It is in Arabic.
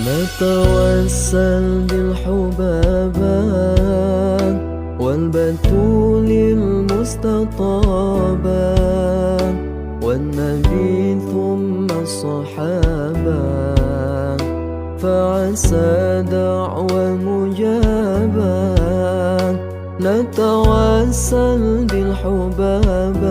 نتوسل بالحبابة والبتول المستطابة والنبي ثم الصحابة، فعسى دعوى مجابة. نتوسل بالحبابة